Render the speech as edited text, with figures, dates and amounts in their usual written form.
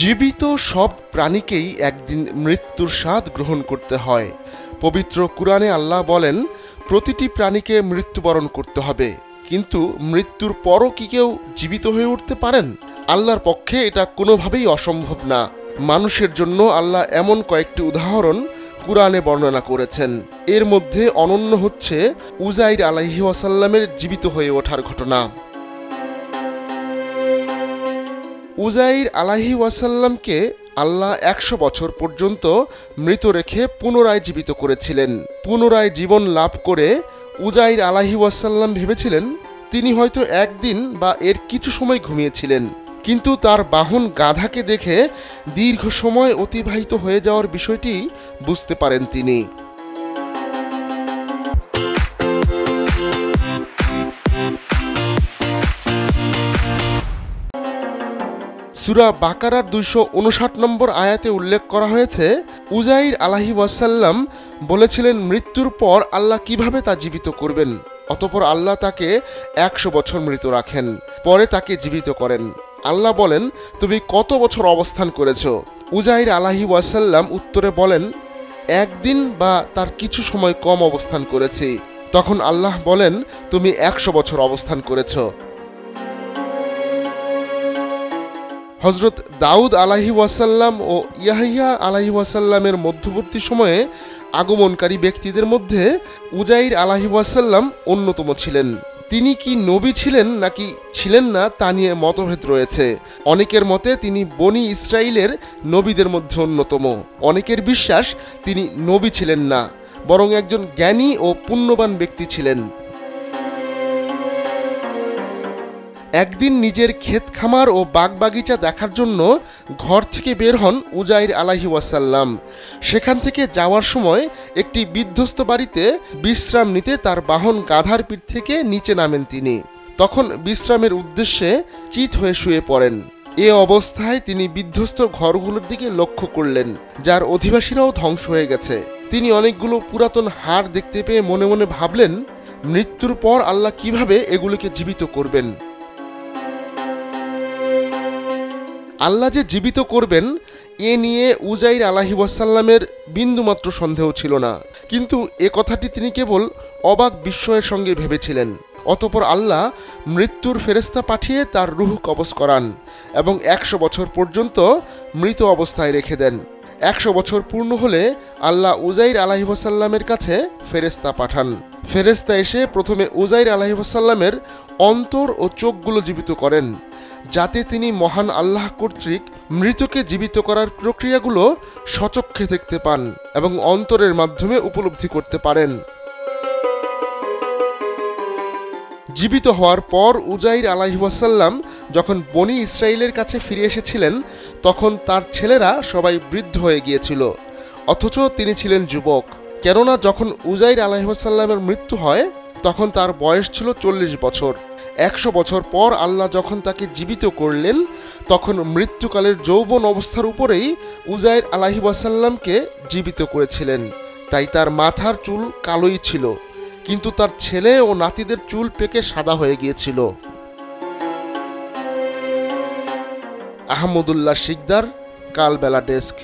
জীবিত সব প্রাণীকেই একদিন মৃত্যুর স্বাদ গ্রহণ করতে হয়। পবিত্র কুরআনে আল্লাহ বলেন, প্রতিটি প্রাণীকে মৃত্যুবরণ করতে হবে, কিন্তু মৃত্যুর পরও কি কেউ জীবিত হয়ে উঠতে পারেন? আল্লাহর পক্ষে এটা কোনোভাবেই অসম্ভব না। মানুষের জন্য আল্লাহ এমন কয়েকটি উদাহরণ কুরআনে বর্ণনা করেছেন। এর মধ্যে অনন্য হচ্ছে উজাইর আলাইহি ওয়াসাল্লামের জীবিত হয়ে ওঠার ঘটনা। উজাইর আলাইহি ওয়াসাল্লামকে আল্লাহ ১০০ বছর পর্যন্ত মৃত রেখে পুনরায় জীবিত করেছিলেন। পুনরায় জীবন লাভ করে উজাইর আলাইহি ওয়াসাল্লাম ভেবেছিলেন তিনি হয়তো একদিন বা এর কিছু সময় ঘুমিয়েছিলেন, কিন্তু তার বাহন গাধাকে দেখে দীর্ঘ সময় অতিবাহিত হয়ে যাওয়ার বিষয়টি বুঝতে পারেন তিনি। সূরা বাকারার ২৫৯ নম্বর আয়াতে উল্লেখ করা হয়েছে, উজাইর আলাইহি ওয়াসাল্লাম বলেছিলেন মৃত্যুর পর আল্লাহ কিভাবে তা জীবিত করবেন। অতঃপর আল্লাহ তাকে ১০০ বছর মৃত রাখেন, পরে তাকে জীবিত করেন। আল্লাহ বলেন, তুমি কত বছর অবস্থান করেছ? উজাইর আলাইহি ওয়াসাল্লাম উত্তরে বলেন, একদিন বা তার কিছু সময় কম অবস্থান করেছি। তখন আল্লাহ বলেন, তুমি ১০০ বছর অবস্থান করেছ। হযরত দাউদ আলাইহি ওয়াসাল্লাম ও ইয়াহইয়া আলাইহি ওয়াসাল্লামের মধ্যবর্তী সময়ে আগমনকারী ব্যক্তিদের মধ্যে উজাইর আলাইহি ওয়াসাল্লাম অন্যতম ছিলেন। তিনি কি নবী ছিলেন নাকি ছিলেন না তা নিয়ে মতভেদ রয়েছে। অনেকের মতে তিনি বনি ইসরাইলের নবীদের মধ্যে অন্যতম। অনেকের বিশ্বাস তিনি নবী ছিলেন না, বরং একজন জ্ঞানী ও পুণ্যবান ব্যক্তি ছিলেন। একদিন নিজের ক্ষেত খামার ও বাগবাগিচা দেখার জন্য ঘর থেকে বের হন উজাইর আলাইহি ওয়াসাল্লাম। সেখান থেকে যাওয়ার সময় একটি বিধ্বস্ত বাড়িতে বিশ্রাম নিতে তার বাহন গাধার পিঠ থেকে নিচে নামেন তিনি। তখন বিশ্রামের উদ্দেশ্যে চিত হয়ে শুয়ে পড়েন। এ অবস্থায় তিনি বিধ্বস্ত ঘরগুলোর দিকে লক্ষ্য করলেন, যার অধিবাসীরাও ধ্বংস হয়ে গেছে। তিনি অনেকগুলো পুরাতন হাড় দেখতে পেয়ে মনে মনে ভাবলেন, মৃত্যুর পর আল্লাহ কিভাবে এগুলোকে জীবিত করবেন। আল্লাহ যে জীবিত করবেন এ নিয়ে উজাইর আলাইহি ওয়াসাল্লামের বিন্দুমাত্র সন্দেহ ছিল না, কিন্তু এ কথাটি তিনি কেবল অবাক বিস্ময়ের সঙ্গে ভেবেছিলেন। অতঃপর আল্লাহ মৃত্যুর ফেরেশতা পাঠিয়ে তার রূহ কবজ করান এবং ১০০ বছর পর্যন্ত মৃত অবস্থায় রেখে দেন। ১০০ বছর পূর্ণ হলে আল্লাহ উজাইর আলাইহি ওয়াসাল্লামের কাছে ফেরেশতা পাঠান। ফেরেশতা এসে প্রথমে উজাইর আলাইহি ওয়াসাল্লামের অন্তর ও চোখগুলো জীবিত করেন, যাতে তিনি মহান আল্লাহ কর্তৃক মৃতকে জীবিত করার প্রক্রিয়াগুলো স্বচক্ষে দেখতে পান এবং অন্তরের মাধ্যমে উপলব্ধি করতে পারেন। জীবিত হওয়ার পর উজাইর আলাইহি ওয়াসাল্লাম যখন বনি ইসরাইলের কাছে ফিরে এসেছিলেন, তখন তার ছেলেরা সবাই বৃদ্ধ হয়ে গিয়েছিল, অথচ তিনি ছিলেন যুবক। কেননা যখন উজাইর আলাইহি ওয়াসাল্লামের মৃত্যু হয় তখন তার বয়স ছিল ৪০ বছর। ১০০ বছর পর আল্লাহ যখন তাকে জীবিত করলেন, তখন মৃত্যুকালের যৌবন অবস্থার উপরেই উজাইর আলাইহি ওয়াসাল্লামকে জীবিত করেছিলেন। তাই তার মাথার চুল কালোই ছিল, কিন্তু তার ছেলে ও নাতিদের চুল পেকে সাদা হয়ে গিয়েছিল। আহমদুল্লাহ শিকদার, কালবেলা ডেস্ক।